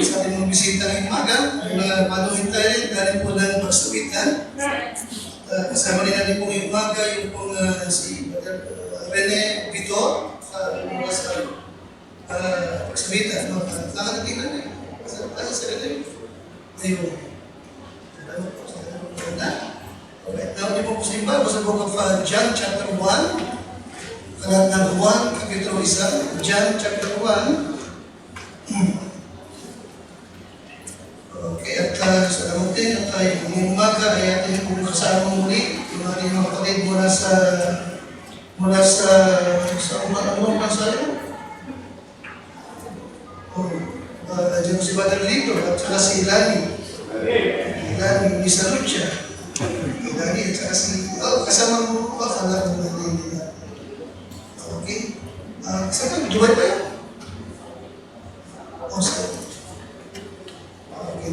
sa ating mga bisita ngayong umaga. Panuhin tayo, galing po ng pagsawitan. Kasama rin natin po ngayong umaga, yung pong si Rene Vitor, sa pagsawitan. Nakakatingnan na yun. Sa Rene. Ayun. Salamat po sa ganda. Okay, now di po po sa iba, sa book of John chapter 1, kalat ng Juan, kapitulo 1, John chapter 1. Okay, at salamat din at tayo ngayong umaga ay ating pong kasama muli yung ating mga kapatid mula sa umang bansa yun. Diyan si Badal Lito at saka si Lani Misa Lucha. Lani at saka si, kasama mo ba? Kala mo natin nila. Okay. Saan ka? Dubai pa yun? Okay.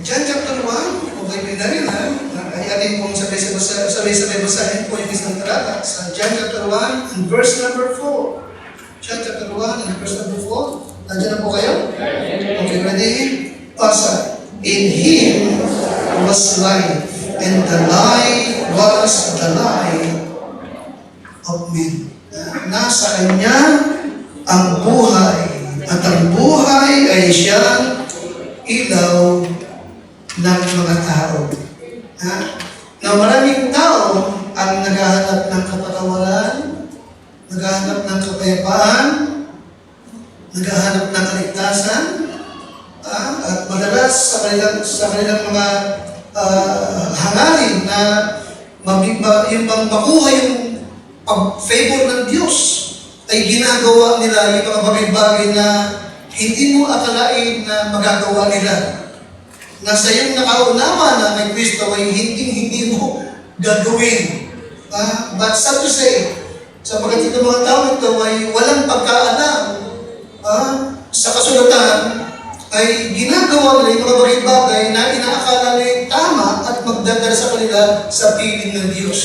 John chapter 1, kung kayo pinari na, ay ating pong sabay-sabay basahin po yung isang talata sa John chapter 1 and verse number 4. John chapter 1 and verse number 4. Nandiyan na po kayo? Okay, ready? Pasa. In Him was life, and the life was the light of men. Nasa Kanya ang buhay, at ang buhay ay siyang ilaw ng mga tao. Na maraming tao ang naghahanap ng kapatawaran, naghahanap ng kapayapaan, naghahanap ng kaligtasan, at madalas sa kanilang mga hangarin na yung makuha yung favor ng Diyos, ay ginagawa nila yung mga bagay-bagay na hindi mo akalain na magagawa nila. Nasa iyong nakaunawa na may Kristo ay hindi mo gagawin. But sad to say, sapagkat itong mga tao ito ay walang pagkaalam sa kasulatan, ay ginagawa nila yung mga bagay-bagay na inaakala nila tama at magdadala sa kanila sa piling ng Diyos.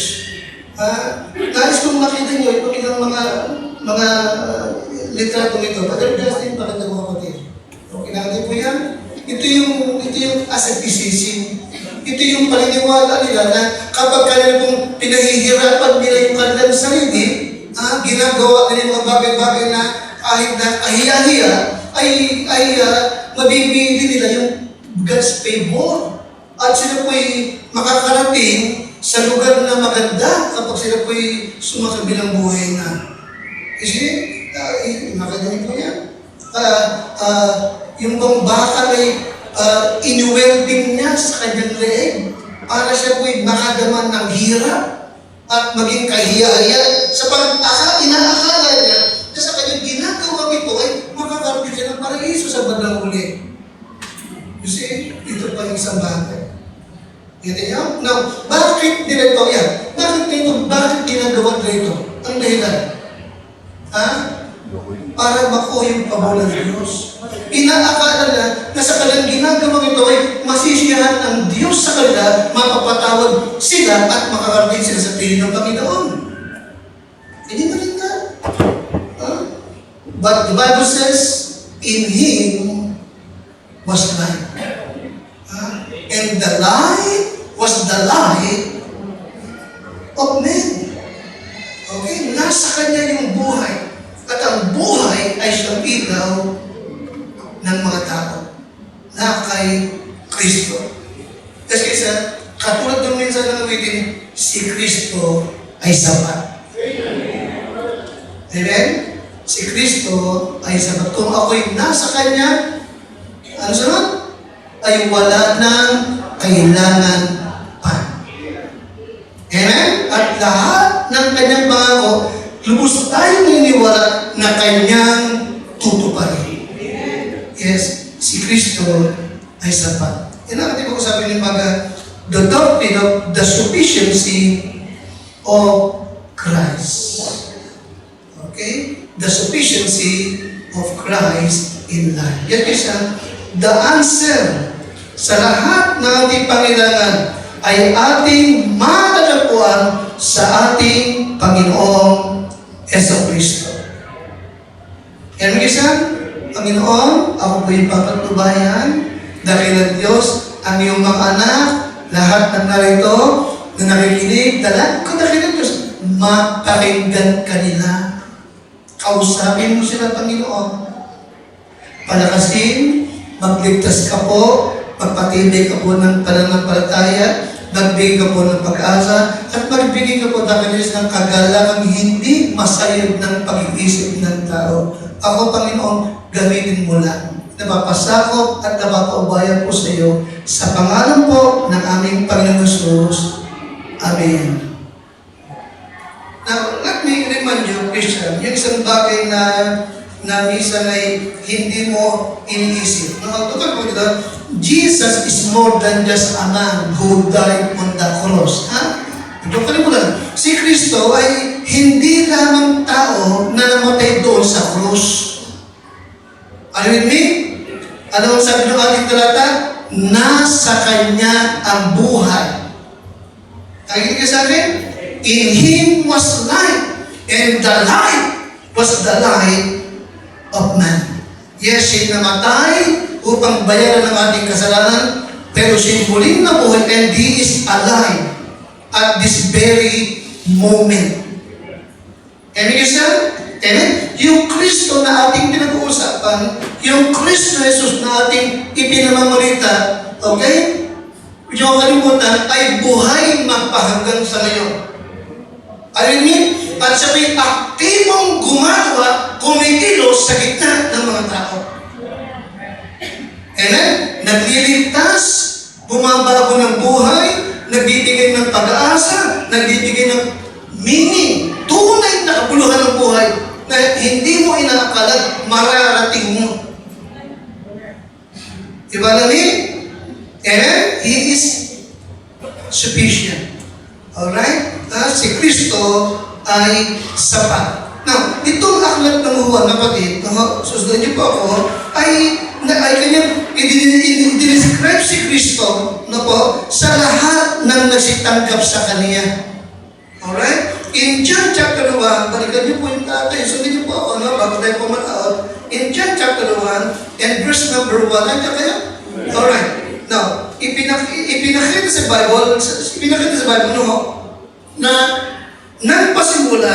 Nais kong makita nyo itong ilang mga litratong ito. Brother Justin, bakit nagmamagin? Okay, nakita po yan? Ito yung asceticism. Ito yung paniniwala nila na kapag kanila pong pinahihirapan nila yung kanilang sarili, ginagawa nila yung mga bagay-bagay na kahit na kahiya-hiya, ay mabibili nila yung God's favor. At sila po'y makakarating sa lugar na maganda kapag sila po'y sumakabilang buhay na. Kasi, makagaling po yan. Yung bang baka ay inuwelding niya sa kanyang leeg para siya po'y makadaman ng hirap at maging kahiya-hiya sa inaakala niya na sa kanyang ginagawa ito ay makakarating siya ng paraiso sa bandang uli. You see, ito pa yung isang bagay. Ganyan niyo? Now, bakit nila ito yan? Bakit ginagawa nila ito? Ang dahilan? Para makuha yung pabor ng Diyos. Inaakala na sa kanilang ginagawa ito ay masisiyahan ng Diyos sa kanila, mapapatawad sila at makakarating sila sa piling ng Panginoon. Hindi ba rin na? But the Bible says, in Him was light. And the light was the light of men. Okay? Nasa Kanya yung buhay. At ang buhay ay siyang ilaw ng mga tao na kay Kristo. Kasi katulad ng minsan ng awitin, si Kristo ay sapat. Amen? Si Kristo ay sapat. Kung ako'y nasa Kanya, ano sunod? Ay wala nang kailangan pa. Amen? At lahat ng Kanyang pangako, lubos tayong naniniwala na Kanyang tutuparin. Yes, si Kristo ay sapat. Yan ang ating pag-usapan yung the doctrine of the sufficiency of Christ. Okay? The sufficiency of Christ in life. Yan kasi the answer sa lahat ng ating pangailangan ay ating matatagpuan sa ating Panginoong Jesucristo. Yan mga isa, Panginoon, ako po yung papatnubayan ang iyong mga anak, lahat ng narito, na nakikinig, kung nakikinig Diyos, mapakinggan kanila. Kausapin mo sila, Panginoon. Palakasin, magligtas ka po, magpatibay ka po ng pananampalataya, magbigay ka po ng pag-asa, at magbigay ka po dakilis ng kagalangang hindi masayod ng pag-iisip ng tao. Ako, Panginoon, gamitin mo lang. Napapasakop at napapaubayan po sa iyo sa pangalan po ng aming Panginoon Jesus. Amen. Now, let me remind you, Christian, yung isang bagay na minsan ay hindi mo iniisip. Tutal po dito, Jesus is more than just a man who died on the cross. Ha? Ito kalimutan. Si Kristo ay hindi lamang tao na namatay doon sa cross. Are you with me? Ano ang sabi ng ating talata? Nasa Kanya ang buhay. Nakikinig ka sa akin? In Him was life, and the life was the light of man. Yes, siya namatay upang bayaran ng ating kasalanan, pero siya muling nabuhay and He is alive at this very moment. Amen, Christian? Amen? Yung Kristo na ating pinag-uusapan, yung Kristo Jesus na ating ipinamamalita, okay? Huwag niyo kalimutan, ay buhay magpahanggang sa ngayon. Alam niyo? At siya may aktibong gumagawa, kumikilos sa gitna ng mga tao. Amen? Nagliligtas, bumabago ng buhay, nagbibigay ng pag-asa, nagbibigay ng meaning, tunay na kabuluhan ng buhay na hindi mo inaakala mararating mo. Diba namin? And He is sufficient. Alright? Si Kristo ay sapat. Now, itong aklat ng Juan, kapatid, susunod niyo po ako, ay kanyang i-describe si Kristo sa lahat ng nagsitanggap sa Kanya. Alright? In John chapter 1, balikan niyo po yung tatay, sundin niyo po ako, bago tayo pumataot. In John chapter 1, and verse number 1, nandiyan kayo? Alright. Now, ipinakita sa Bible, na nagpasimula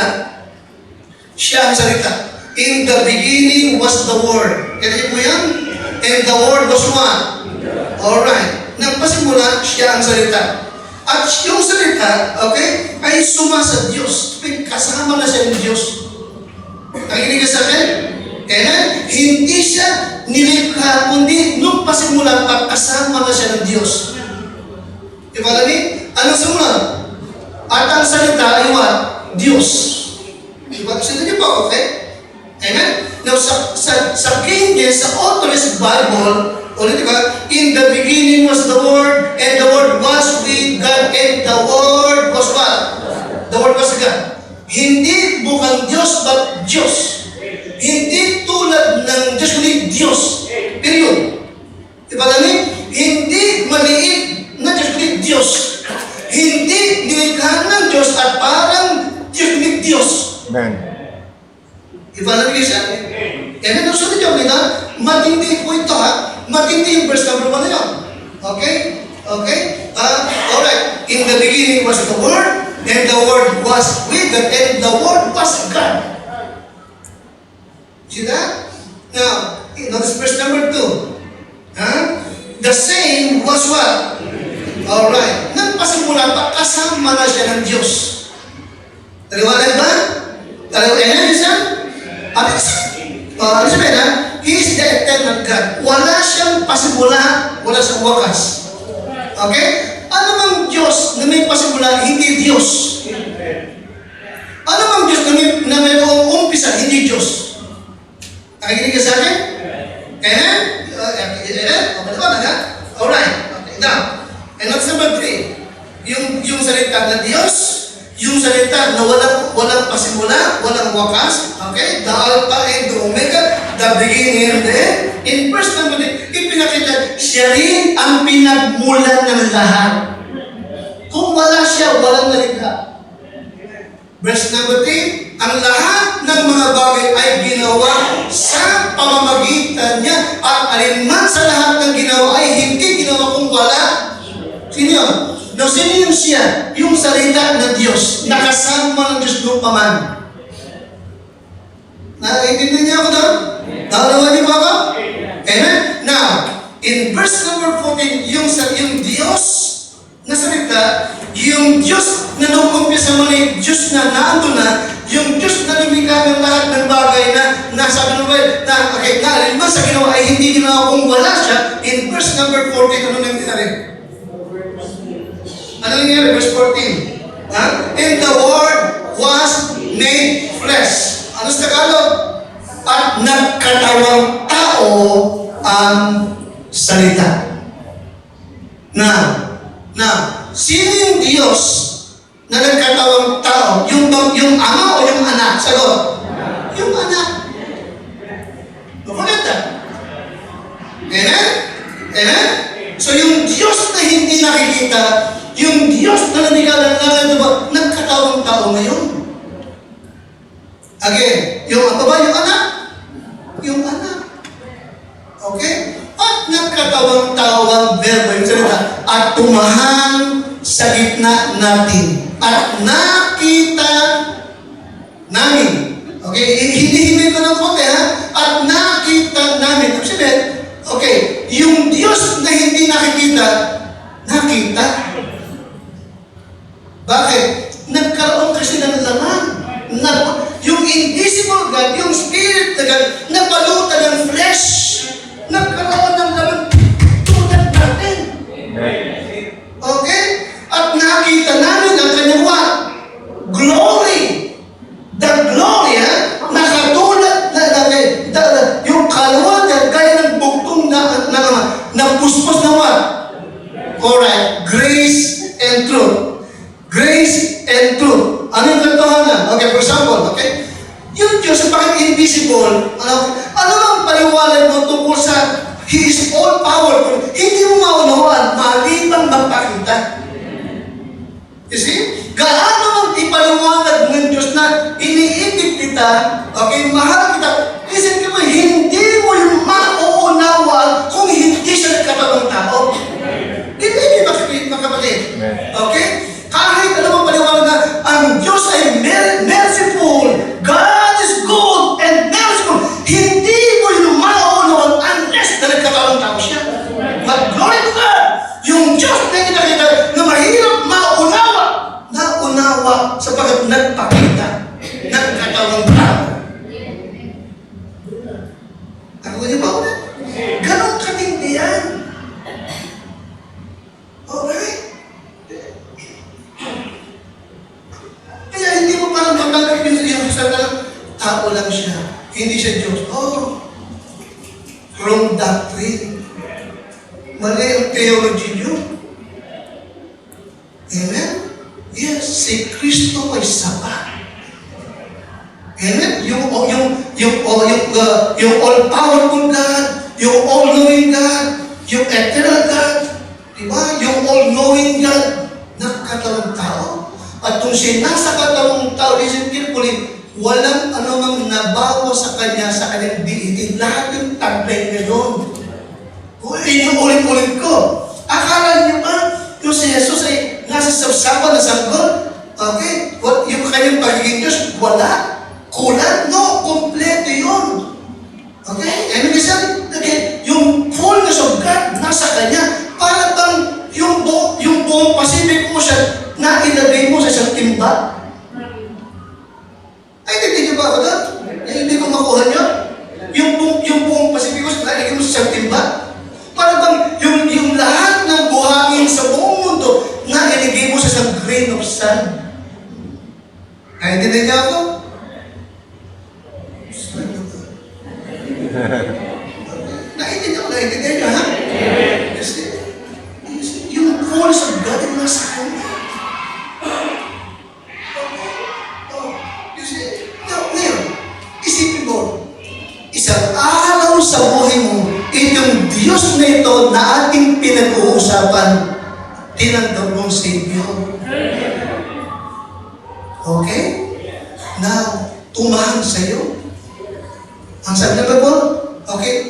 siya ang salita. In the beginning was the Word. Kaya niyo po yan? And the Word was what? Alright. Nagpasimula siya ang salita. At yung salita, okay, ay suma sa Diyos. Kasama na siya ng Diyos. Nakikinig ka sa akin? Kaya hindi siya nilikha, kundi nung pasimula pa, kasama na siya ng Diyos. Diba namin? Anong simula? At ang salita ay what? Diyos. Diba? Sino niyo pa, okay? Amen? Now, sa King James, sa Authorized Bible, ulit diba? In the beginning was the Word, and the Word was with God, and the Word was what? The Word was God. Hindi bukan Diyos, but Diyos. Hindi tulad ng Diyos, kundi Diyos. Period. Diba namin? Hindi maliit na Diyos, kundi Diyos. Hindi nilikha ng Diyos at parang Diyos, kundi Diyos. Amen. Diba namin siya? Kaya nung sunod yung kita, matindi po ito ha. Matindi yung verse number 1 na yun. Okay? Okay? Alright. In the beginning was the Word, and the Word was with God, and the Word was God. See that? Now, notice verse number 2. Huh? The same was what? Alright. Nagpasimula pa, kasama na siya ng Diyos. Taliwanag ba? Taliwanag siya? Ano sabihin ha? He is the eternal God. Wala siyang pasimula, wala siyang wakas. Okay? Ano mang Diyos na may pasimula, hindi Diyos? Ano mang Diyos na mayroong umpisa, hindi Diyos? Nakikinig ka sa akin? Amen? Alright. Okay. Now, and that's number 3. Yung salita ng Diyos, yung salita na walang pasimula, walang wakas, okay? The Alpha and the Omega, the beginning and the end. In verse number 3, ipinakita, siya rin ang pinagmulan ng lahat. Kung wala siya, walang nalikha. Verse number 3, ang lahat ng mga bagay ay ginawa sa pamamagitan niya at alinman sa lahat ng ginawa ay hindi ginawa kung wala siya, yung salita ng Diyos, nakasama ng Diyos doon pa man. Naiintindihan niyo ako doon? Nakalawa niyo ba ako? Amen? Now, in verse number 14, yung Diyos na salita, yung Diyos na nung-umpisa mo na yung Diyos na naando na, yung Diyos na lumikha ng lahat ng bagay na nasabi ng Bible, na alimang sa ginawa ay hindi ginawa kung wala siya, in verse number 14, ano nangyari? Ano nangyari? Verse 14. And the Word was made flesh. Ano sa Tagalog? At nagkatawang tao ang salita. Now, sino yung Diyos na nagkatawang tao? Yung ama o yung anak? Sagot. Yung anak. Maganda. Amen? Amen? So yung Diyos na hindi nakikita, yung Diyos na nagkatawang nagkatawang tao ngayon. Again, yung ano ba? Yung anak? Yung anak. Okay? At nagkatawang tao ang verbo, yung salita, at tumahan sa gitna natin. At nakita namin. Okay? Hindi ko ng konti, ha? At nakita namin. Okay, yung Diyos na hindi nakikita, nakita. Bakit? Nagkaroon kasi ng laman. Yung invisible God, yung Spirit na God, napalutan ng flesh. Nagkaroon ng laman tulad natin. Okay? At nakita namin ang kanyang what? Glory. The glory, ha? Nakatulad yung kaluwagan gaya ng bugtong na puspos na what? Alright. Grace and truth. Grace and truth. Ano yung kantohanan? Okay, for example, okay? Yung Diyos, bakit invisible? Ano ang paliwanag mo tungkol sa He is all-powerful? Hindi mo maunawaan, maliban magpakita. You see? Gaano mang ipaliwanag ng Diyos na iniibig kita, okay, mahal kita, listen ka mo, hindi mo yung mauunawaan kung hindi siya nagkatawang tao. Hindi makapatid. Okay? Kahit ano mang paliwanag na ang Diyos ay merciful, God is good and merciful, hindi mo yung mauunawaan unless na nagkatawang tao siya. But glory to God! Yung Diyos na kita na mahirap naunawa sapagkat nagpakita, nagkatawang tao. Ako niyo ba ulit? Ganon katindi yan. Alright? Kaya hindi mo parang matanggap yung tao lang siya. Hindi siya Diyos. Oh, wrong doctrine. Mali ang theology niyo. Amen? Yes, si Kristo ay sapat. Amen? Yung all-powerful God, yung all-knowing God, yung eternal God, diba? Yung all-knowing God, nagkatawang tao. At kung siya nasa katawang tao, listen carefully, walang anumang nabawa sa kanya, sa kanyang deity. Lahat yung taglay niya doon. Inuulit-ulit ko. Akala niyo ba, yung si Jesus ay nasa sabsaban na sanggol? Okay? Yung kanyang pagiging Diyos, wala. Kulang? No, kompleto yun. Okay? And we said, okay, yung fullness of God nasa kanya. Para bang yung buong Pacific Ocean na ilagay mo sa isang timba? Ay, hindi niyo ba ako doon? Hindi ko makuha niyo? Yung buong Pacific Ocean na ilagay mo sa isang timba? Para bang yung lahat ng buhangin sa buong mundo na ilagay mo sa isang grain of sand? Naintindihan niyo ako? Naintindihan niyo, ha? Kasi, yung fullness of God ay nasa kanya. You see? Ngayon, isipin mo, isang araw sa buhay mo, itong Diyos na ito na ating pinag-uusapan, tinanggap mong Savior. Okay? Now, tumahan sa'yo. Ang sabi ng Bible, okay,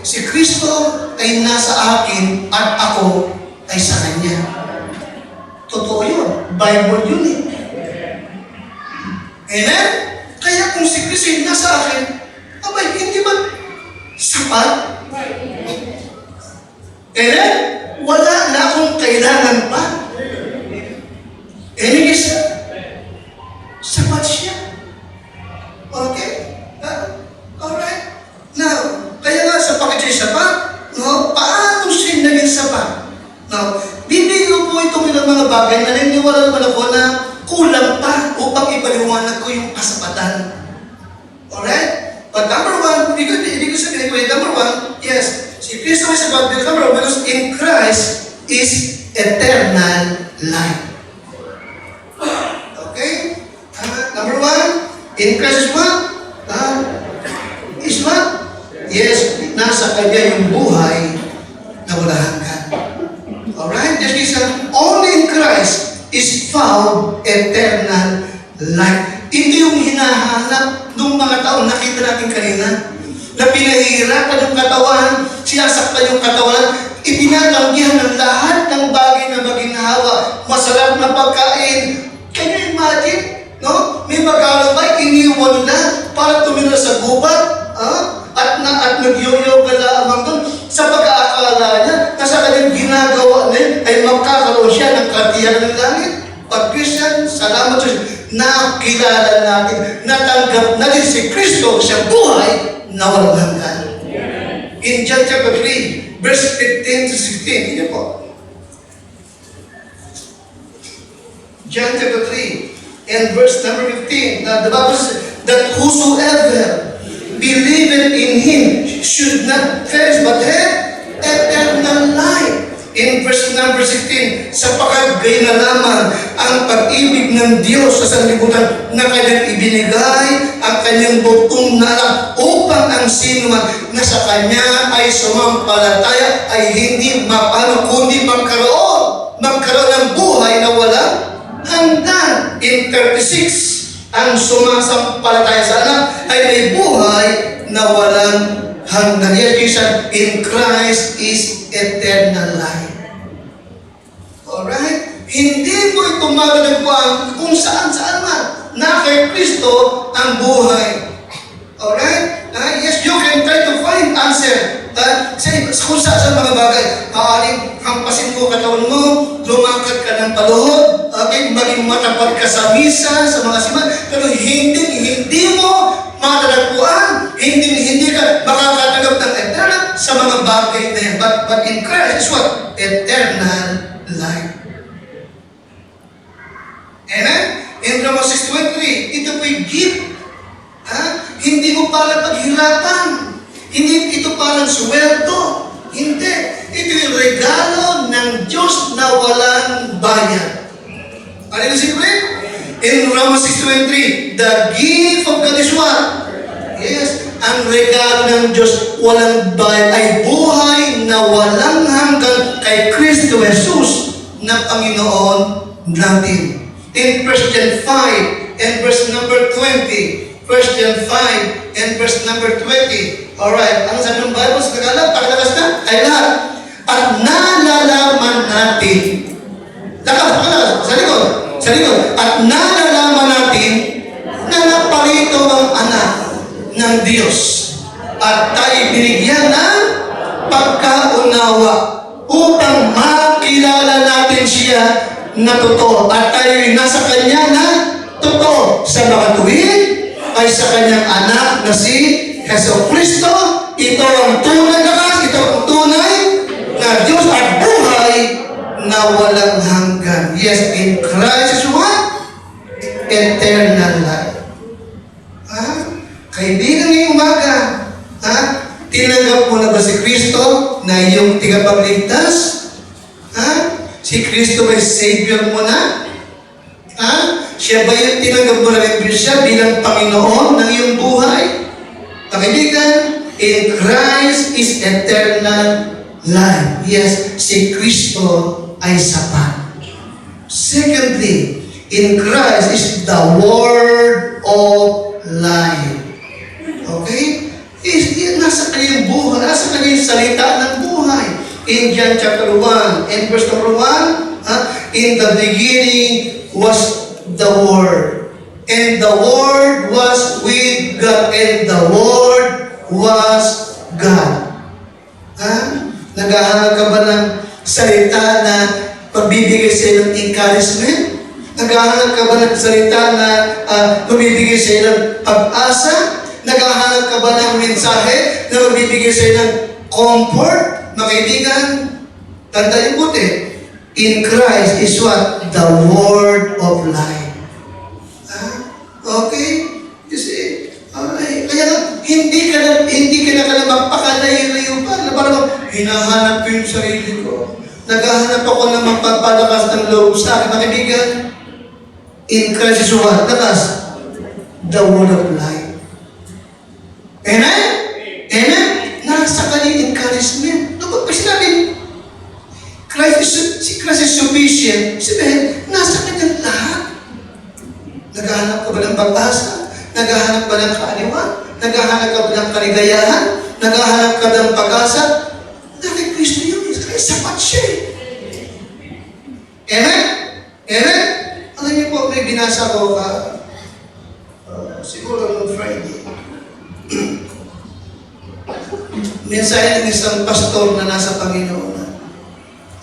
si Kristo ay nasa akin at ako ay sa Kanya. Totoo Bible yun eh. Amen? Kaya kung si Kristo nasa akin, abay, hindi ba sapat? Amen? Wala na akong kailangan pa. Amen, isa? Sapat siya. Okay? Alright? Now, kaya nga sa pakit siya sapat, no? Paano siya naging sapat? Now, bibigyan ko po itong ilang mga bagay na naniniwala naman ako na kulang pa upang ipaliwanag ko yung kasapatan. Alright? But number one, hindi ko sabihin ko, number one, yes, si Kristo is about this. Number one, because in Christ is eternal life. Okay? Number one, in Christ is what? Is what? Yes, nasa Kanya yung buhay na wala hanggan. Alright? Just listen, only in Christ is found eternal life. Ito yung hinahanap ng mga tao, nakita natin kanina, na pinahihirapan yung katawan, sinasaktan yung katawan, ipinatanggihan ng lahat ng bagay na maginhawa, masarap na pagkain. Can you imagine? No? May mag-alabay, iniwan na para tumira sa gubat, at nagyoyoga lamang doon sa pag-aakala niya na sa kanyang ginagawa niya ay magkakaroon siya ng katiyan ng langit. Pag Christian, salamat sa Diyos, nakilala natin, natanggap natin si Kristo sa buhay na walang hanggan. In John chapter 3, verse 15 to 16, hindi po. John chapter 3, and verse number 15, the Bible says that whosoever believeth in Him should not perish but have eternal life. In verse number 16, sapagkat gayon na lamang ang pag-ibig ng Diyos sa sanlibutan na kanyang ibinigay ang kanyang bugtong na anak upang ang sino man na sa kanya ay sumampalataya ay hindi mapano kundi magkaroon ng buhay na walang hanggan. In 36, ang sumasampalataya sa anak ay may buhay na walang hanggan. Yes, in Christ is eternal life. Alright? Hindi mo ito matatagpuan kung saan-saan man na kay Kristo ang buhay. Alright? Yes, you can try to find answer. Kung saan mga bagay, maaaring hampasin mo katawan mo, lumakad ka ng paluhod, okay, maging matapat ka sa misa, sa mga siman, pero hindi mo matatagpuan, hindi ka makakatanggap ng eternal sa mga bagay na yan. But in Christ is what? Eternal life. Amen? In Romans 6:23, ito po'y gift. Hindi mo para paghirapan. Hindi ito parang sweldo. Hindi. Ito yung regalo ng Diyos na walang bayad. Ano yung simple? In Romans 6:23, the gift of God is what? Yes, ang regalo ng Diyos walang bayad ay buhay na walang hanggan kay Kristo Jesus na Panginoon natin. In 1 John 5 and verse number 20, 1 John 5 and verse number 20. Alright, ano sabi ng Bible sa Tagalog? Pakilakas na? Ay lahat. At nalalaman natin. Pakilakas, sa likod. At nalalaman natin na napalito ang anak ng Diyos. At tayo binigyan ng pagkaunawa upang makilala natin siya na totoo. At tayo'y nasa Kanya na totoo. Sa mga tuwid ay sa Kanyang anak na si Heso Kristo. Ito ang tunay na kas, ito ang tunay na Diyos at buhay na walang hanggan. Yes, in Christ is what? Eternal life. Kaibigan ngayong umaga, tinanggap mo na ba si Kristo na iyong tigapagligtas? Si Kristo ay Savior mo na? Siya ba yung tinanggap mo na siya bilang Panginoon ng iyong buhay? Kaibigan, in Christ is eternal life. Yes, si Kristo ay sapat. Secondly, in Christ is the Word of life. Okay? Nasa kanyang buhay, nasa kanyang salita ng buhay. In John chapter 1, and verse number 1, in the beginning was the Word. And the Word was with God. And the Word was God. Ha? Naghahanap ka ba ng salita na pagbibigay sa iyo ng encouragement? Naghahanap ka ba ng salita na magbibigay sa iyo ng pag-asa? Naghahanap ka ba ng mensahe na magbibigay sa iyo ng comfort? Mga kaibigan, tandaan buti. In Christ is what? The Word of life. Okay? You see? Okay. Kaya nga, hindi ka na magpakalayo-layo pa. Na parang hinahanap ko yung sarili ko. Naghahanap ako ng magpapalakas ng loob sa akin. Mga kaibigan, in Christ is what? Lakas? The Word of life. Amen? Amen? Nasa kanyang encouragement. Pag sinabi, si Christ is sufficient, sabihin, nasa kanyang lahat. Naghahanap ka ba ng pag-asa? Naghahanap ba ng kaaliwan? Naghahanap ka ba ng kaligayahan? Naghahanap ka ng pag-asa? Kay Kristo yun. Kaya sapat siya. Amen? Amen? Alam niyo po, may binasa ko siguro noong Friday. Mensahe ng isang pastor na nasa Panginoon.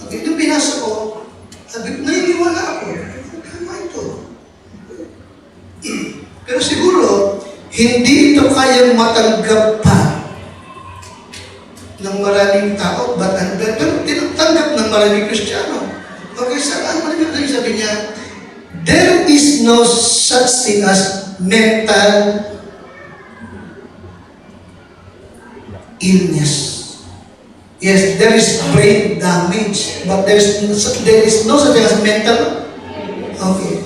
Okay, nung binasa ko, naniniwala ako. Tama ito. Pero siguro, hindi ito kayang matanggap pa ng maraming tao, pero tinatanggap ng maraming Kristiyano. Okay, saan maraming tayo sabi niya, there is no such thing as mental illness. Yes, there is brain damage, but there is no such thing as mental. Okay.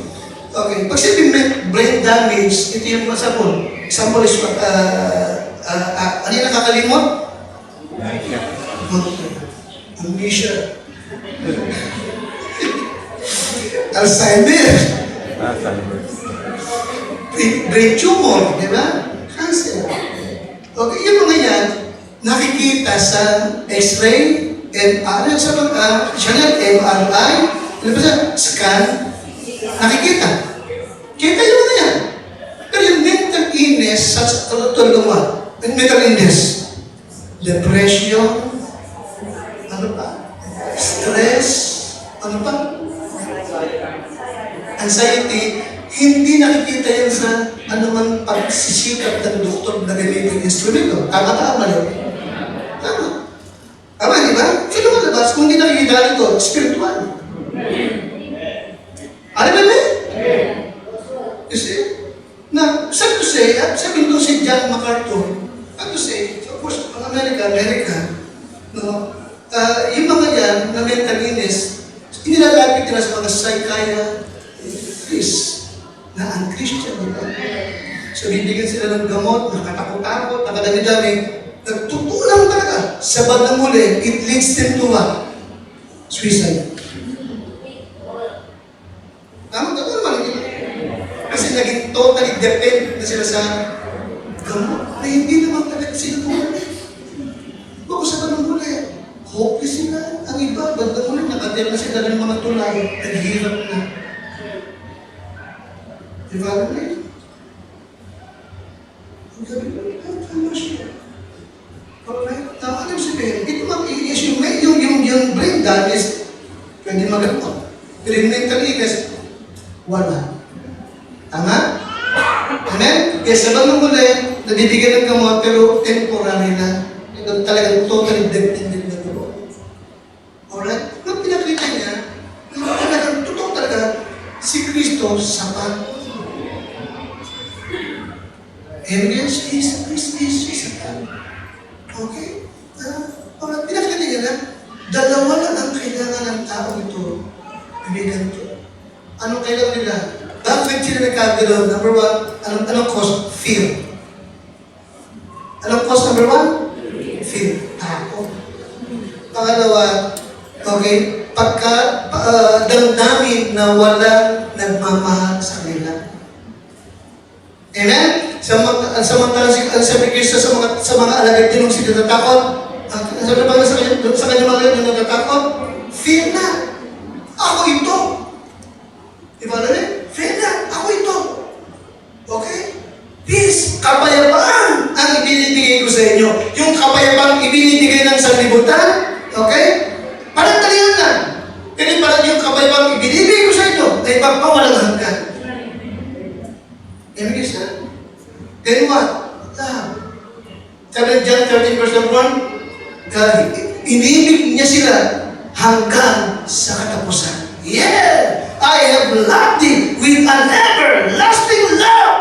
Okay. Pag sabi brain damage, ito yung masabon. Example is what? Ano yung nakakalimot? Okay. Amnesia. Alzheimer. Brain tumor, di ba? Cancer. Okay, yung mga yan, nakikita sa X-ray, MRI, MRI, scan, nakikita. Kita yung mga yan. Pero yung mental illness, tulad what? Mental illness, depression, ano pa? Stress, ano pa? Anxiety, hindi nakikita yan sa anumang pagsisikap ng doktor na gamitin instrumento. Tama ka, mali? Tama. Tama, di ba? Sino malabas? Kung hindi nakikita ito, spiritual. Ano ba ba? You see? Now, sad to say, sabi ko si John MacArthur, sad to say, of course, ang America, no? Yung mga yan, na mental illness, inilalapit nila sa mga psychiatrists na un-Christian, di ba? So, bibigyan sila ng gamot, nakatakot-takot, nakadami-dami, nagtutulang talaga. Sa bandang huli, it leads them to what? Suicide. Tama naman ito. Kasi naging totally depend na sila sa gamot na hindi naman talaga sila tumuli. Bako sa bandang huli, hopeless sila. Ang iba, bandang huli, nakatira na sila ng mga tulay, naghihirap na. Diba na yun? Ang sabi ko, tama siya. Alright? Tama lang sabihin. Ito ang i-issue. Yung brain damage, pwede magamot. Pero yung mental illness, wala. Tama? Amen? Kaya sa bandang huli, nabibigyan ng gamot, pero temporary na. Ito talagang totally dependent na ito. Alright? Nung pinakita niya, talagang totoo talaga, si Kristo sapat. Evidence is okay? Pinakita niya na, dalawa lang ang kailangan ng tao ito. Ibigan ito. Anong kailangan nila? Bakit sila nagkagalaw? Number one, anong cause? Fear. Anong cause number one? Fear. Takot. Pangalawa, okay, damdamin na walang nagmamahal sa kanila. Amen? Samantalang sabi Kristo sa mga alagad din nung sila natatakot. Sabi ba sa kanya mga alagad na natatakot? Fear na. Ako ito. Diba na rin? kapayapaan ibinibigay ko sa inyo na ipagpawalang hanggan. Amen, guys, ha? Then what? Love. Sabi ng John 13 verse 1, inibig niya sila hanggang sa katapusan. Yeah! I have loved thee with an everlasting love.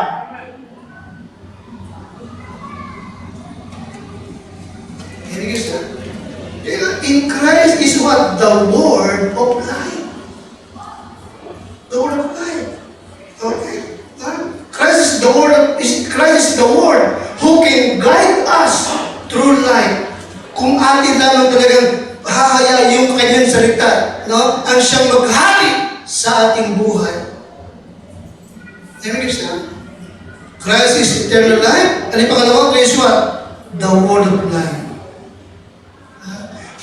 Amen, guys, ha? In Christ is what? The word of life. The word of life. Okay? Christ is the word. Christ is the word who can guide us through life. Kung atin lamang talagang hahaya yung kanyang salita, no? Ang siyang maghari sa ating buhay. Amen, guys, ha? Christ is eternal life. Ano yung pangalawa? Christ what? The word of life.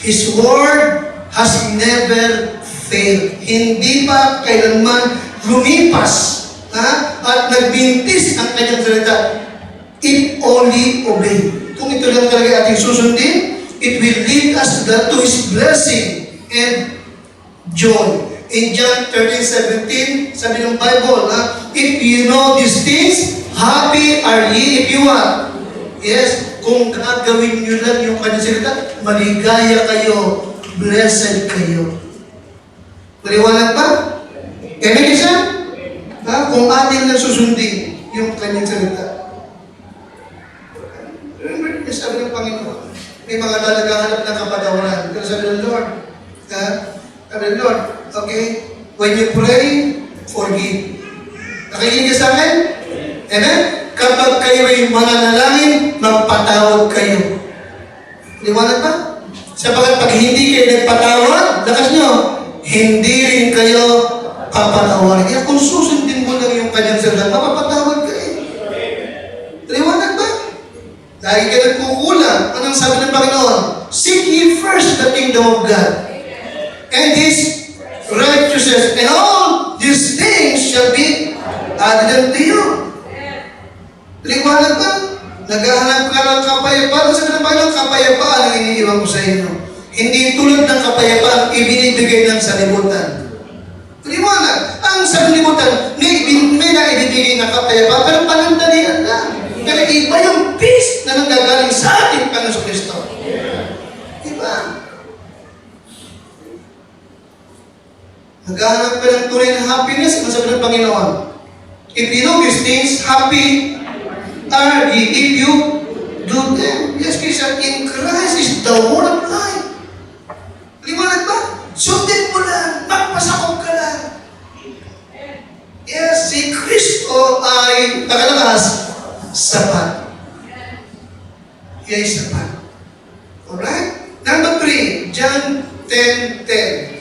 His word has never failed. Hindi pa kailanman lumipas at nagbintis ang kanyang salita. If only obey. Kung ito lang talaga ating susundin, it will lead us to His blessing and joy. In John 13:17, sabi ng Bible, if you know these things, happy are ye if you what? Yes, kung gagawin nyo lang yung kanyang salita, maligaya kayo, blessed kayo. Maliwanag ba? Amen, isa? Kung atin lang susundin yung kanyang salita. Remember, sabi ng Panginoon, may mga naghahanap ng kapatawaran. Pero sabi ng Lord, sabi ng Lord, okay, when you pray, forgive. Nakikinig ka sa akin? Amen? Kapag kayo ay mananalangin, magpatawad kayo. Liwanag ba? Sapagat pag hindi kayo nagpatawad, lakas nyo, hindi rin kayo papatawarin. Kaya kung susundin mo lang yung kanyang salita, mapapatawad kayo. Liwanag ba? Lagi ka nagkukulang. Anong sabi ng Panginoon? Seek ye first the kingdom of God and His righteousness, and all these things shall be added unto you. Liwanag ba? Naghahanap ka ng kapayapaan. Sabi ng Panginoon, kapayapaan ang iniiwan ko sa inyo. Hindi tulad ng kapayapaan ibinibigay ng salibutan. Liwanag. Ang salibutan, may naibibigay na kapayapaan, pero panandalian lang. Pero iba yung peace na nanggagaling sa ating Panginoon Kristo. Iba. Naghahanap ka ng tunay na happiness, masabi ng Panginoon. If you know these things, happy are ye if you do them. Yes, Christian, in Christ is the word of life. Liwanag ba? Sundin mo lang, magpasakop ka lang. Yes, si Kristo ay nakalakas, sapat. Yan ay sapat. Alright? Number 3, John 10:10.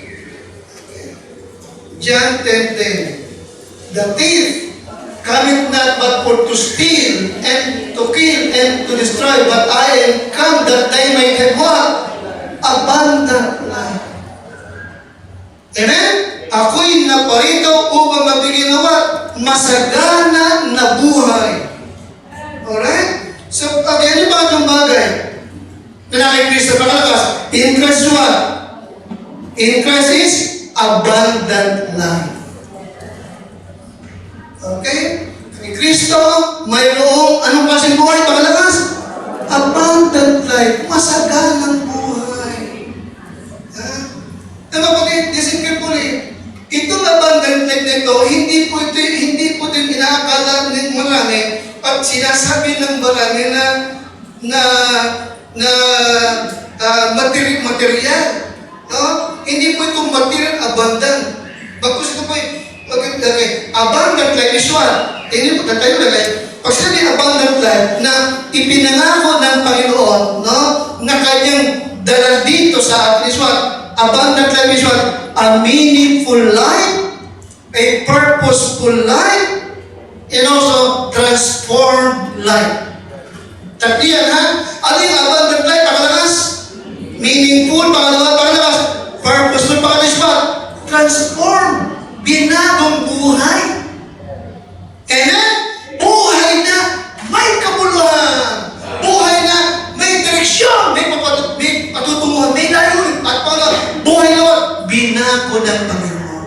John 10:10. The thief cometh not but for to steal and to kill and to destroy, but I am come that they might have what? Abundant life. Amen? Ako'y naparito upang mabigyan ng what? Masagana na buhay. Alright? So, ano ba itong bagay? Kaya kay Kristo pakalakas. In Christ what? In Christ is abundant life. Okay? Kay Kristo, mayroong anong klaseng buhay? Pakalakas? Abundant life. Masaganang buhay. Kapatid, listen carefully. Itong abundant life na ito, hindi po ito inaakala ng marami at sinasabi ng marami na material. No? Hindi po itong material abundant. Bagkus ito po abundant life is what? Hindi po tayo lagay. Pag sinabi abundant life na ipinangako ng Panginoon, no? Na kanyang dala dito sa atin is what? Abundant life is what? A meaningful life, a purposeful life, and also transformed life. Tatiyan ha? Ano yung abundant life? Pakalakas? Meaningful, pakalakas? Purposeful, pakalakas ba? Transformed. Binagong buhay. Amen? Buhay na may kabuluhan. Buhay na may direksyon, may patutunguhan, may layunin. At buhay na what? Binago ng Panginoon.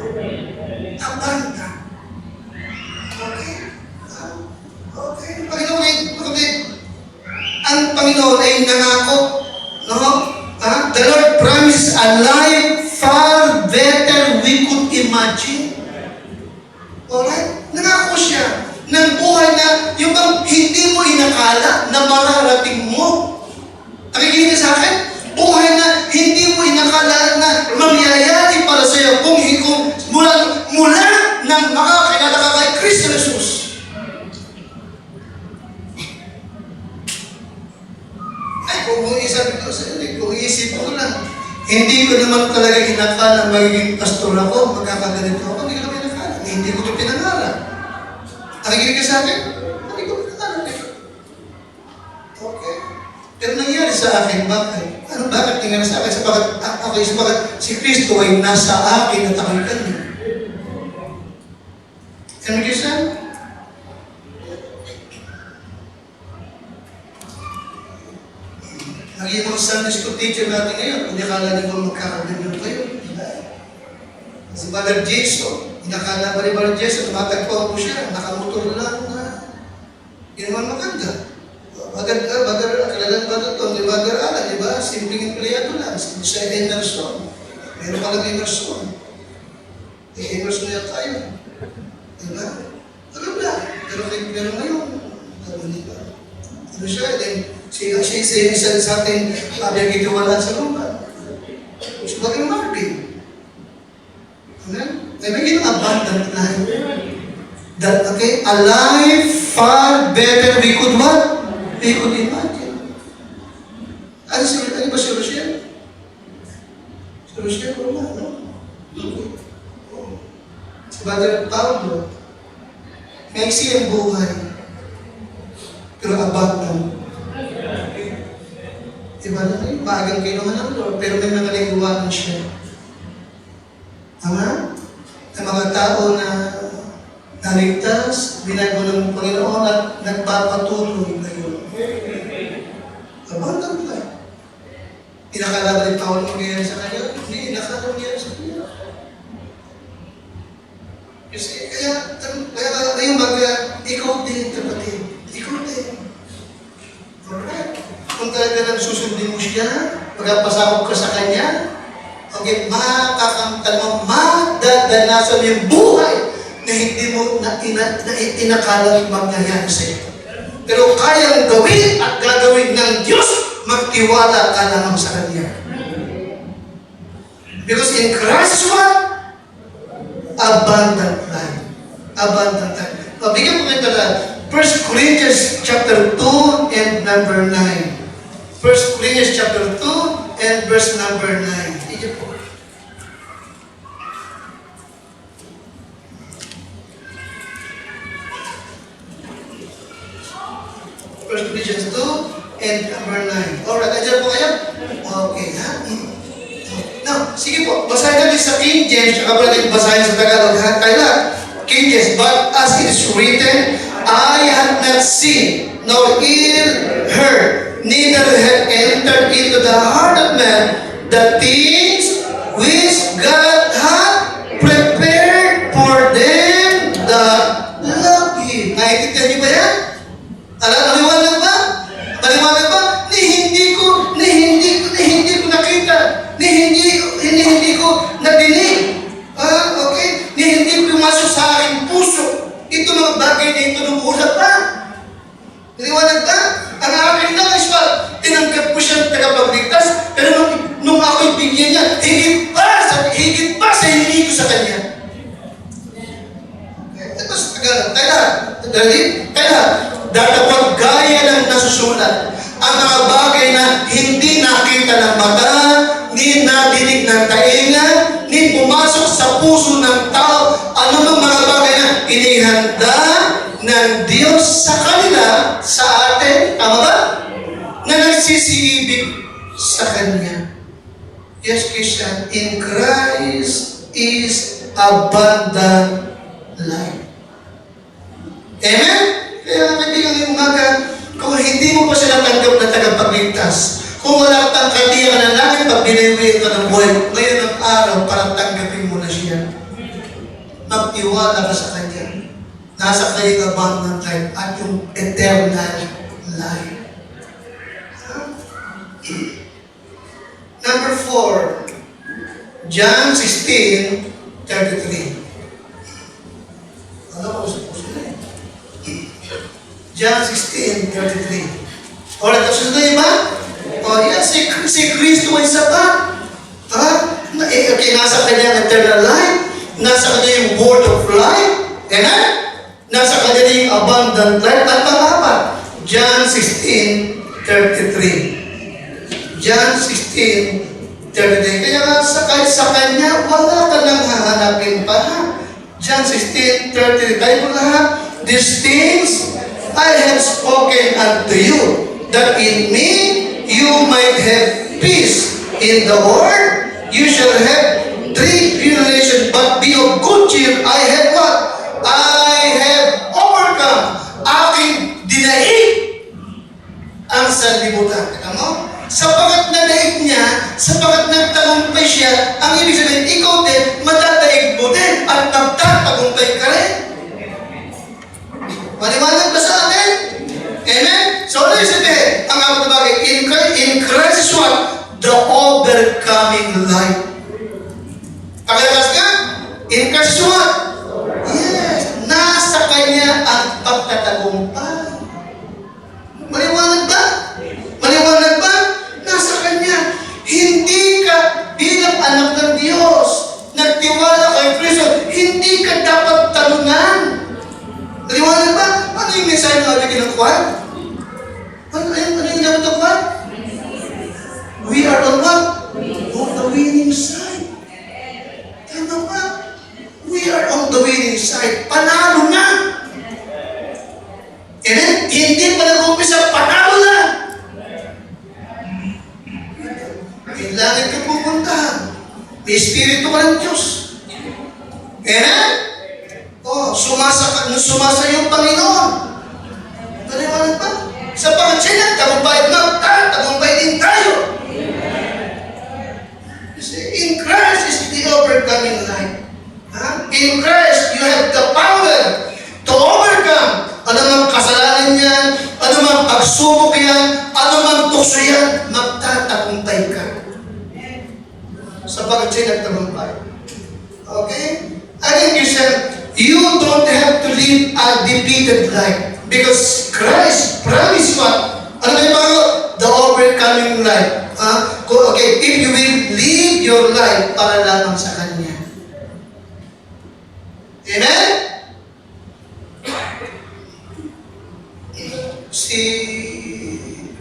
a life far better we could imagine. Alright? Nangako siya ng buhay na yung bang hindi mo inakala na mararating mo. Nakikinig sa akin? Buhay na hindi mo inakala na mangyayari para sa iyo kung mula nang makakilala ka kay Kristo Jesus. Ay, kung iisip ko lang, hindi ko naman talaga inakala magiging pastor ako, magkakaganito ako, hindi ko naman inakala. Hindi ko ito pinangalan. Nakikinig ka sa akin? Hindi ko pinangalan. Okay. Pero nangyari sa akin, bakit? Bakit nangyari sa akin? Sabagat si Kristo ay nasa akin at ako'y kanya. Can we listen? Naging mga Sunday school teacher natin ngayon, hindi akala niyo ba magkakaganyan kayo? Si Brother Jason, inakala ba ni Brother Jason, tumatagpuan po siya, nakamotor lang na hindi naman maganda. Kailangan ba ito? Di ba, Alan, di ba? Simpleng empleyado lang. Sa Emerson. Meron pa lang Emerson. Emerson na tayo. Di ba? Alam na. Pero ngayon, di ba? Ano siya? Siya isa sa ating pinagkitiwalaan sa lupa. So, bakit Marvin? Amen? May abundant life. That, okay? A life far better we could what? We could imagine. Ano ba si Rochelle? Si Rochelle, wala, no? Si Brother Pablo, maiksi ang buhay, pero abundant. Diba na kayo? Maagang kinuha ng Lord, pero may mga nagawa siya. Tama? Ang mga tao na naligtas, binago ng Panginoon at nagpapatuloy ngayon. Abundant life. Inakala ba ni Paul mangyayari sa kanya? Hindi, inakala mangyayari sa kanya. Kasi, kaya ngayon ikaw din, kapatid. Ikaw din. Alright? Kung talaga nang susundin mo siya, pagpasakop ka sa kanya, okay, makakamtan mo, madadanasan mo yung buhay na hindi mo inakalang mangyayari sa iyo. Pero kayang gawin at gagawin ng Diyos, magtiwala ka naman sa Kanya. Because in Christ, what? Abundant life. Abundant life. Bigyan mo kayo na 1 Corinthians chapter 2 and number 9. 1 Corinthians chapter 2 and verse number 9. Ito po. 1 Corinthians 2 and number 9. Alright, nandiyan po kayo? Okay, ha? Now, sige po, basahin natin sa King James, saka pala natin basahin sa Tagalog, ha? Kaya King James, but as it is written, I have not seen, nor ear heard, neither have entered into the heart of man the things which God hath prepared for them that love Him. Naintindihan niyo ba yan? Maliwanag ba? Maliwanag ba? Ni hindi ko nakita. Ni hindi ko nadinig. Okay? Ni hindi ko pumasok sa aking puso. Ito mga bagay na ito nung ulat pa. Maliwanag ba? Ang aking nais pa, tinanggap ko siyang tagapagligtas, pero nung ako'y bigyan niya, higit pa sa hindi ko sa kanya. Ito sa Tagalog. Kaya, datapag gaya ng nasusulat, ang mga bagay na hindi nakita ng mata, ni nadinig ng tainga, ni pumasok sa puso ng tao, ano mang mga bagay na inihanda ng Diyos sa kanila, sa atin, tama ba? Na nagsisiibig sa Kanya. Yes, Christian, in Christ is abundant life. Amen? Kaya kaibigan yung umaga, kung hindi mo pa siya natanggap na tagapagligtas, kung wala kang katiyakan ng langit, pag biniwiin ka ng buhay, ngayon ang araw para tanggapin mo na siya. Magtiwala ka sa Kanya. Nasa kayo abundant life at yung eternal life. Number 4, John 16:33. Ano ko gusto na eh. John 16:33. Alright, gusto na ba? O yan, si Kristo ay sapat. Ha? Okay, nasa kanya ang eternal life. Nasa kanya yung word of life. Amen? Nasa kanya yung abundant life. At pang-apat, John 16:33. John 16:33. Kaya nga kahit sa kanya, wala ka nang hahanapin pa. John 16:33. Tayo po lahat, these things I have spoken unto you, that in me you might have peace. In the world you shall have tribulation, but be of good cheer. I have what? I have overcome. Aking dinaig ang sanlibutan. Ano? Sapagat nadaig niya, sapagat nagtagumpay siya, ang ibig sabihin, ikaw din, madadaig mo din, at magtatagumpay ka rin. Maliwanag ba sa atin? Amen? So, ano yung sabihin? Ang apat na bagay, in Christ is what? The overcoming life. Pakilakas nga? In Christ is what? Yes. Nasa Kanya ang pagtatagumpay. Maliwanag ba? Maliwanag ba? Nasa Kanya. Hindi ka bilang anak ng Diyos, nagtiwala kay Kristo, hindi ka dapat talunan. Maliwanag ba? Ano yung mensahe ng ating kinakuhan? Ano yung kinakuhan? We are on what? On the winning side. Tama ba? We are on the winning side. Panalo na. Amen? Hindi pa nag-umpisa, panalo na. May langit ka pupuntahan. May Espiritu ka ng Diyos. Amen? Oh, sumasa yung Panginoon. Maliwanag ba? Sapagat siya tagumpay na, tagumpay din tayo. In Christ is the overcoming life. In Christ, you have the power to overcome. Ano mang kasalanan yan, ano mang pagsubok yan, ano mang tukso yan, magtatagumpay ka. Sapagat siya nagtagumpay. Okay? Again, Christian, you don't have to live a defeated life because Christ promised what? Ano ba yung bago? The overcoming life. Okay, if you will live your life para lamang sa Kanya. Amen? Si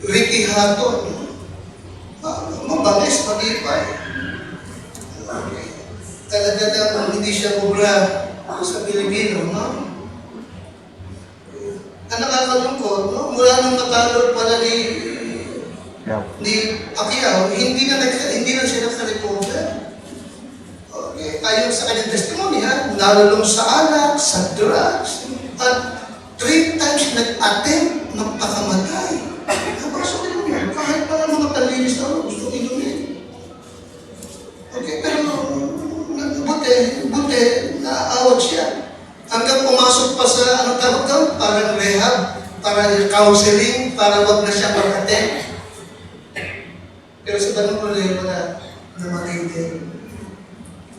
Ricky Hatton, mabangis, matipay. Okay. Talaga naman hindi siya kubra sa Pilipino, no? Ang nakakalungkot, no? Mula nung natalo pala ni Pacquiao, hindi na siya naka-recover. Okay. Ayon sa kanyang testimony, nalulong sa alak, sa drugs, at 3 times nag-attempt magpakamatay. So, kahit pa mga talinis na gusto inumin. Okay, pero buti, naaawag siya. Hanggang pumasok pa sa, tawag doon, parang rehab, para counseling, para wag na siya mag-attempt. Pero sa ganung problema na namatay din.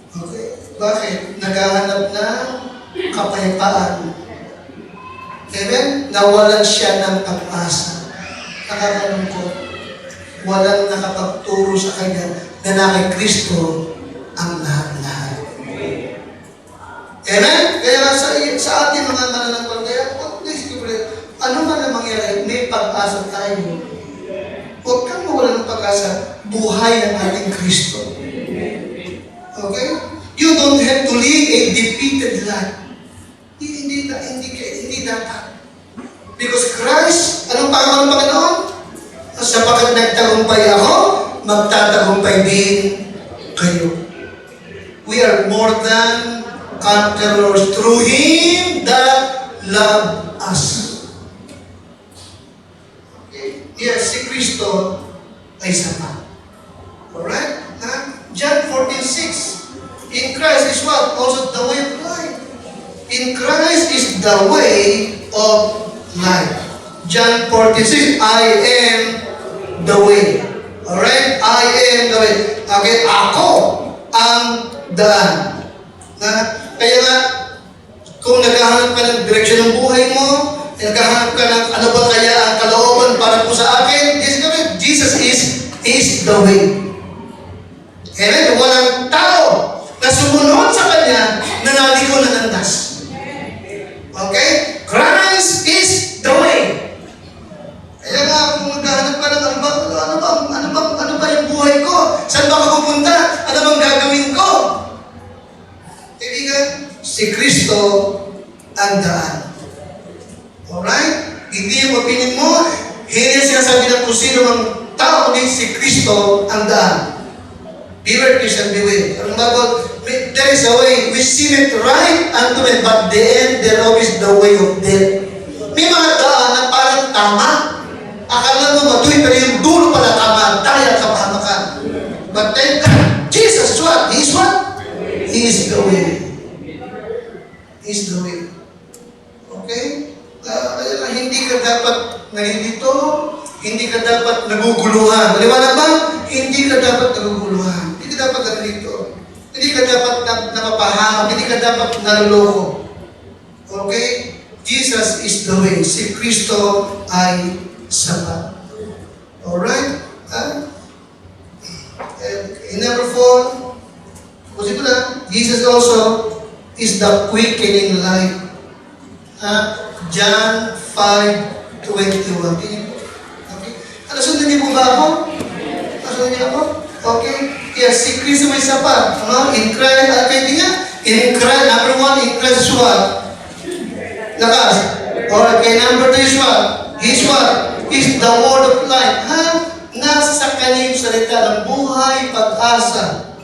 Okay? Bakit? Naghahanap ng kapayapaan. Amen? Nawalan siya ng pag-asa. Nakakalungkot. Walang nakapagturo sa kanya na na kay Kristo ang lahat-lahat. Amen? Kaya sa ating mga mananampalataya, ano man ang mangyari, may pag-asa tayo. Huwag kang mawala ng pag-asa, buhay ang ating Kristo. Okay? You don't have to live a defeated life. Hindi dapat. Because Christ, anong pangako ng Panginoon? Sapagat nagtagumpay ako, magtatagumpay din kayo. We are more than conquerors through Him that loved us. Okay? Yes, si Kristo ay sapat. Alright? John 14:6. In Christ is what? Also the way of life. In Christ is the way of life. John 14:6. I am the way. Alright? I am the way. Okay? ang daan. Kaya nga, kung naghahanap ka ng direksyon ng buhay mo, naghahanap ka ng ano ba kaya ang kalooban para po sa akin, Jesus is the way. Amen? Walang tao na sumunod sa Kanya na naliko na landas. Okay? Christ is the way. Kaya nga, kung maghahanap ka ng ano ba yung buhay ko? Saan ba ako pupunta? Ano bang gagawin ko? Kaibigan, si Kristo ang daan. Alright? Hindi yung opinion mo, hindi sinasabi ng kung sino ang tao, kundi si Kristo ang daan. Beware, Christian, beware. Ang Bible, there is a way, we seem it right unto men, but the end thereof is the way of death. May mga daan na parang tama. Akala mo matuloy, pero yung dulo pala tama, dahil kapahamakan. But then, Jesus is what? He is what? He is the way. He is the way. Okay? Kaya hindi ka dapat nalilito, hindi ka dapat naguguluhan. Maliwanag ba? Hindi ka dapat naguguluhan. Hindi ka dapat nalilito. Hindi ka dapat napapahamak. Hindi ka dapat naluloko. Okay? Jesus is the way. Si Kristo ay sapat. Alright? And number 4, kasi ko na, Jesus also is the quickening life. John 5:21. Okay? Sundan niyo po ba ako? Sundan niyo ako? Okay? Yes, si Kristo may sapat. In Christ, in Christ, number 1, in Christ is what? Lakas. Okay, number 2 is what? He's what? He's the word of life. Nasa kanya yung salita ng buhay, pag-asa.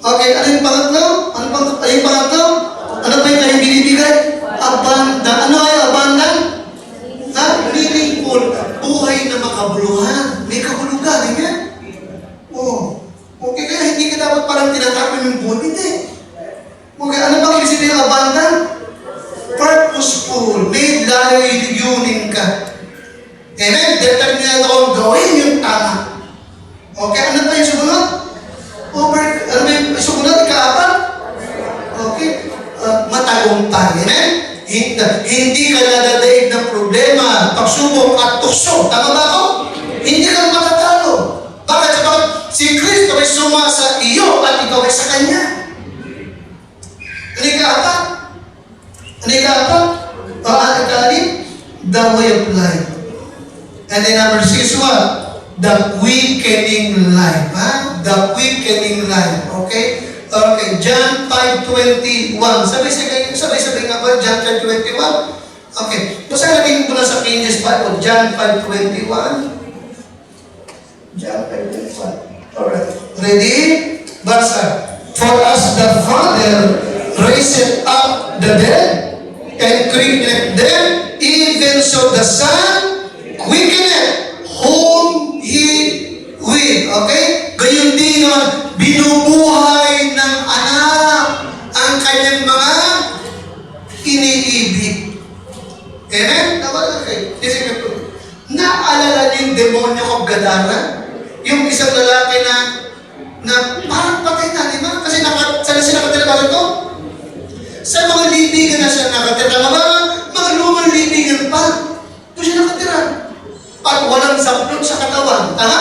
Okay, ano yung pangatlo? Ano yung pangatlo? Ano ba yung kanyang binibigay? Abundant. Ano ay abundant? Meaningful. Buhay na makabuluhan. May kabulugan, hindi? Okay, kaya hindi ka dapat parang tinatapon yung buhay. Hindi. Okay, ano bang ibig sabihin ng abundant? Purposeful. May layunin ka. Amen? Determinado akong gawin yung tama. Okay, ano ba yung sumunod? Ano ba yung sumunod? Ika-apat? Okay. Matagumpay. Amen? Hindi ka nadadaig ng problema, pagsubok at tukso. Tama ba ako? Hindi ka matatalo. Bakit? Bakit? Si Kristo ay sumasa iyo at ikaw ay sa Kanya. Ano ika-apat? Ano ika-apat? Ika-alim? The way of life. And then number 6, what? The quickening life. The quickening life. Okay? Okay, John 5:21. Sabay-sabay nga ba? John 5:21. Okay. Basahin ko na sa King James Bible. John 5:21. John 5:21. Alright. Ready? Basa. For as the Father raised up the dead and quickened them, even so the Son quickeneth whom He will. Okay? Gayon din naman, binubuhay ng anak ang kanyang mga iniibig. Amen? Okay. Naalala niyo yung demonyo kong Gadara? Yung isang lalaki na parang patay na, di ba? Kasi saan siya nakatira ba ito? Sa mga libigan na siya nakatira. Mga lumang libigan pa. Ito siya nakatira. At walang saplot sa katawan. Tama?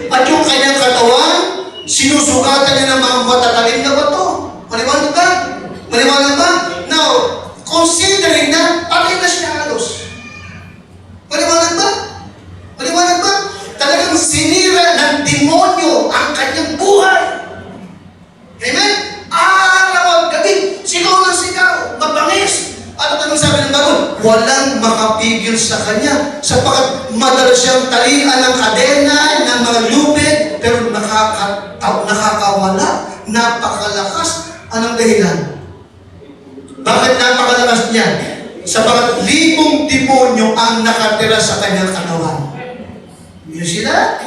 At yung kanyang katawan, sinusugatan niya ng mga matatalim na bato. Maliwanag ba? Maliwanag ba? Now, considering na patay na siya halos. Maliwanag ba? Maliwanag ba? Talagang sinira ng demonyo ang kanyang buhay. Amen? Araw at gabi, sigaw ng sigaw, mabangis. Ano tanong sabi ng Bible? Walang makapigil sa kanya sapagkat madalas siyang talian ng kadena, ng mga lubid, pero nakakawala, napakalakas. Anong dahilan? Bakit napakalakas niya? Sapagkat libong demonyo ang nakatira sa kanyang katawan. Yun sila?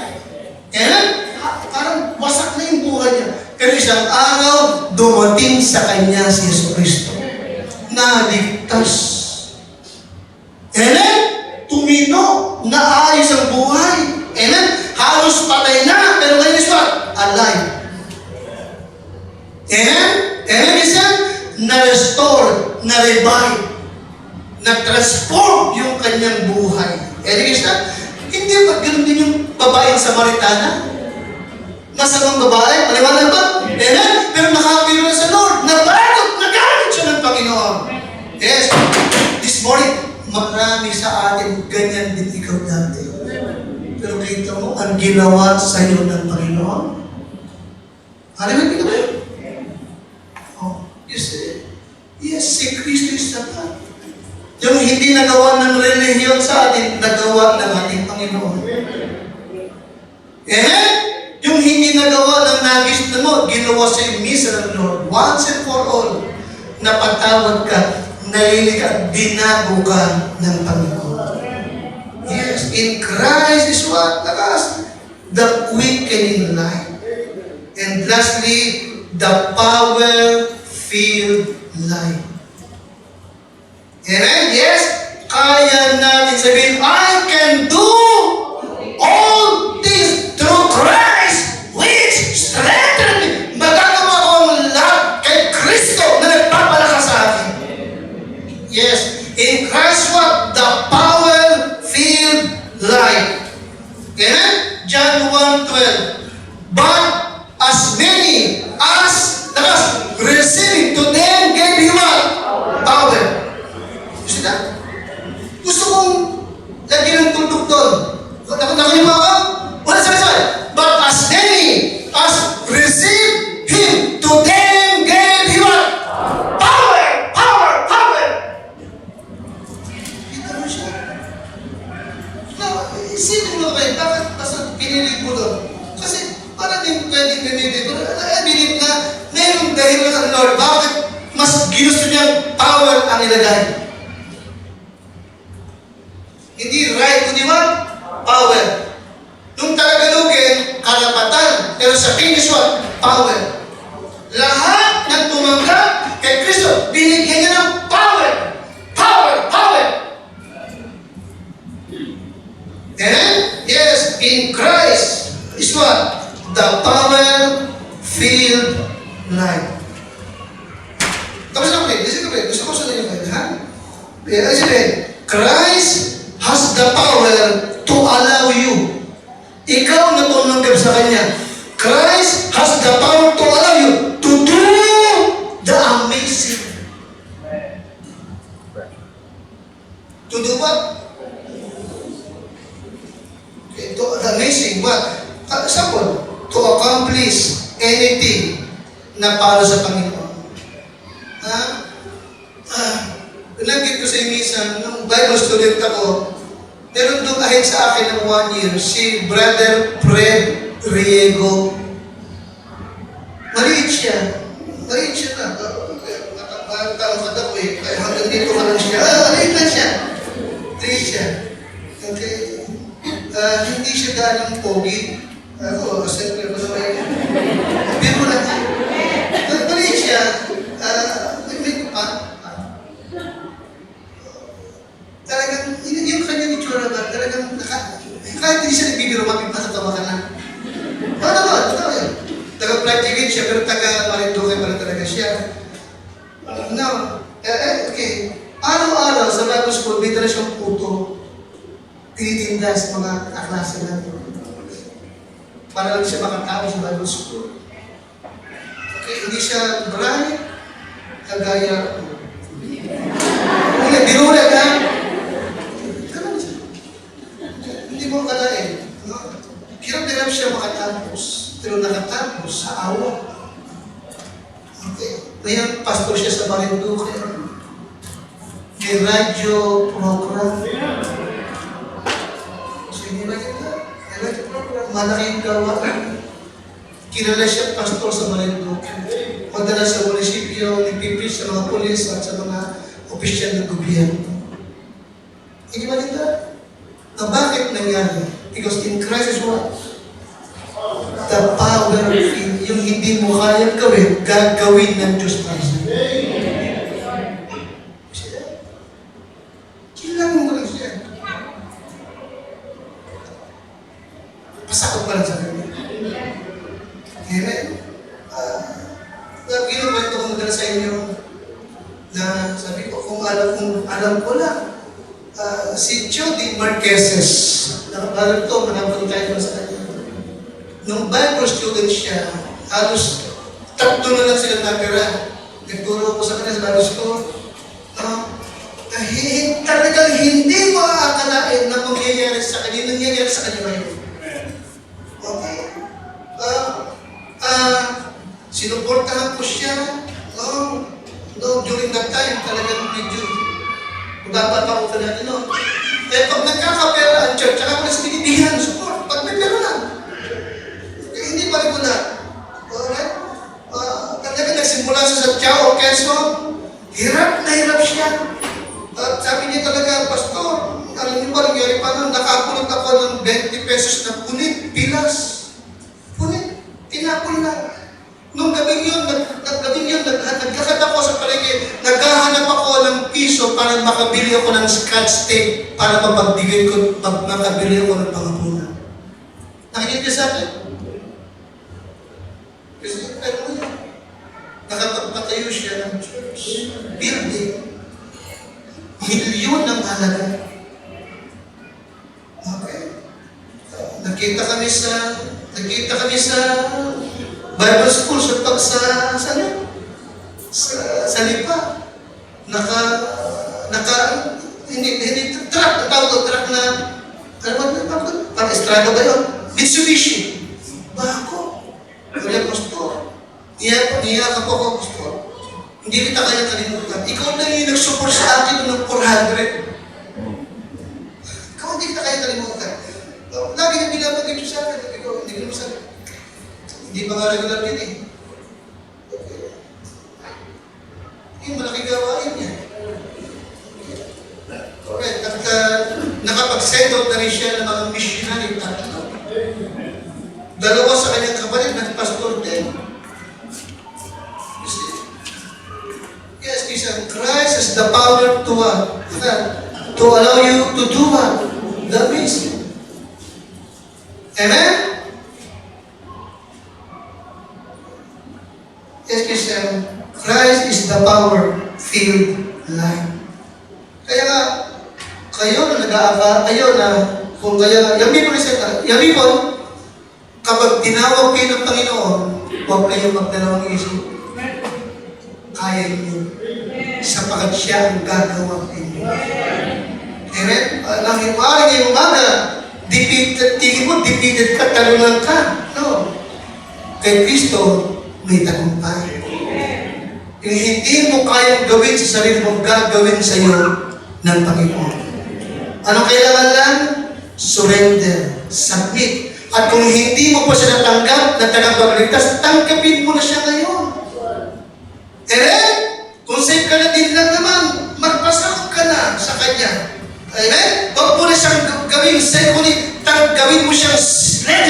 Parang wasak na yung buhay niya. Pero isang araw, dumating sa kanya si Yesu Kristo. Naligtas. Amen? Tumino, naayos ang buhay. Amen? Halos patay na, pero ngayon is what? Alive. na-restore, na-revive, na-transform yung kanyang buhay. Anyways na, hindi ba ganun din yung babaeng Samaritana? Masamang babae, maliwanag ba? Amen? Pero nakapiro na sa Lord, nabagot, nagalit siya ng Panginoon. Yes, this morning, marami sa atin, ganyan din ikaw dati. Pero kita mo, ang ginawa sa iyo ng Panginoon. Alam mo, hindi ka ba yun? Oh, you see, yes, si Kristo is sapat. Yung hindi nagawa ng relihiyon sa atin, nagawa ng ating Panginoon. Amen? Yung hindi nagawa ng nagis na mo, ginawa sa iyo misa ng Lord. Once and for all, napatawad ka, nalilig at binago ka ng Panginoon. Yes, in Christ is what? The quickening light. And lastly, the power-filled light. Amen? Yes? Kaya natin sabihin, I can do all things through Christ which strengthened me. Magagawa ko ang lahat kay Kristo na nagpapalakas sa akin. Yes. In Christ what? The power-filled light. Amen? John 1:12. But as many as receiving to them gave him what? Power. You see that? Gusto kong lagyan ng tuldok doon. Nakalima ka? Wala sabi. But as many as received him, to them gave him what? Power! Power! Power! Kita mo siya. Now, isipin mo kayo, bakit basta pinilig mo doon? Kasi para din pwedeng gamitin ko. I believe na mayroong dahilan ng Lord. Bakit mas ginusto niyang power ang ilagay? Hindi right, kundi what? Power. Nung Tagalogin, karapatan. Pero sa English what? Power. Lahat ng tumanggap kay Kristo, binigyan niya ng power. Power! Power! And yes, in Christ is what? The power-filled light. Tapos na kayo, listen ko gusto ko sunod yung kayo, ha? Listen, Christ has the power to allow you. Ikaw na tumanggap sa Kanya. Christ has the power to allow you to do the amazing. To do what? Okay, to the amazing what? Example, to accomplish anything na para sa Panginoon. Nagkit ko sa misa, nung Bible student ako, meron doon ahead sa akin ng 1 year, si Brother Fred Riego. Maliit siya. Maliit siya na. Nakapagtangkad ako eh. Kaya hanggang dito ka lang siya. Maliit lang siya. Maliit siya. Okay. Hindi siya ganang pogi. Ako, siyempre ko naman. Biro lang siya. Maliit siya. Talagang, yung kanyang itsura ba, talagang, kahit hindi siya nagbibiro, mapipasatawa ka na. Totoo yun. Taga-practicate siya, pero taga-Marinduque pala talaga siya. No. Okay. Araw-araw sa Bible School, may dala siyang puto. Tinitinda sa mga kaklase natin. Para lang siya makatao sa Bible School. Okay, hindi siya bright, kagaya. Birulag ha? Ganun siya. Hindi mo kalain. Hirap-hirap siya makatapos. Pero nakatapos sa awa. Okay. Ngayon, pastor siya sa Marinduque. May radyo program. So, hindi ba yun? May radyo program. Malaking gawa. Kilala siya pastor sa Marinduque. Madala sa munisipyo, nagpipis sa mga polis at sa mga opisyal ng gobyerno. Hindi ba nito? Na bakit nangyari? Because in Christ is what? The power of it. Yung hindi mo kayang gawin, gagawin ng Diyos para sa iyo. Kailangan mo lang siya. Pasakot pa lang sa kanya. Amen? Ginukwento ko magdala sa inyo ang alam ko lang, si Jody Marqueses, nakabalag to, manapag tayo sa kanya. Nung Bible student siya, halos 3 na lang sila natira. Nagturo ko sa kanya sa Bible school. Talagang hindi mo aakalain na mangyayari sa kanya, nangyayari sa kanya ngayon. Okay? Sinuportahan ko siya. During that time, talagang medyo magbabat ako ka natin, no? Kaya pag nagkakapera ang church, saka ko na sa binibihan, support. Pag may pera lang. Kaya hindi pa rin ko na. Alright? Talaga nagsimula siya sa Chao, Quezon. Hirap na hirap siya. At sabi niya talaga, Pastor, alam niyo ba, nangyari pa nung nakapulot ako ng 20 pesos na punit, pilas. Punit, tinapon lang. Nung gabing yun, nagkakad ako sa palengke, naghahanap ako ng piso para makabili ako ng scotch tape para mapagbigay ko, makabili ako ng pangapunan. Nakikita sa akin? Kasi pero yun, nakapagpatayo siya ng church, building, milyon ng halaga. Okay. Nakita kami sa Bible school sa Lipa. Hindi truck na, parang estrada ba yun? Mitsubishi. Bako. Kaya Pastor, niyakap ako, Pastor. Hindi kita kaya kalimutan. Ikaw lang yung nag-support sa akin ng 400. Ikaw hindi kita kaya kalimutan. Lagi na binabagay siya sa akin. Ikaw, hindi ko masabi. Hindi pa nga regular din eh. Yung malaking gawain niya. Correct. At nakapag-send out na rin siya ng mga missionary. Dalawa sa kanyang kapatid, nag-pastor din. Yes, listen, Christ has the power to what? To allow you to do what? The basic. Amen? Yes, listen, Christ is the power-filled life. Kaya nga, kayo na nag-aaba, kung yami po, kapag tinawag kayo ng Panginoon, huwag kayong magdalawang isip. Kaya niyo. Sapagat siya ang gagawa ninyo. Amen? Maaaring ngayong umaga, tingin mo, defeated ka, talunan ka. No. Kay Kristo, may tagumpay. Yung hindi mo kayang gawin sa sarili mo, gagawin sa iyo ng Panginoon. Anong kailangan lang? Surrender. Submit. At kung hindi mo pa siya natanggap na tagapagligtas, tanggapin mo na siya ngayon. Amen? Kung save ka na din lang naman, magpasakot ka na sa Kanya. Amen? Huwag mo na siyang gawin save, kundi gawin mo siyang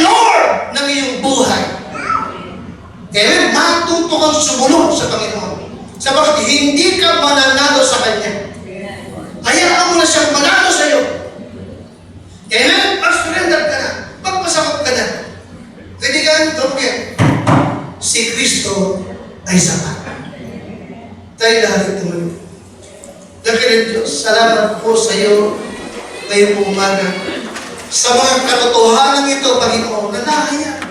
Lord ng iyong buhay. Amen? Matuto kang sumunod sa Panginoon. Sabagat hindi ka mananalo sa Kanya. Hayaan mo na siyang manalo sa iyo. Amen? Pag-surrender ka na. Pagpasakot ka na. Pwede ka, don't forget, si Kristo ay sapat. Tayo lahat tumuloy. Dakilang Diyos, salamat po sa iyo ngayong umaga. Sa mga katotohanan ito, Panginoon, na nahayag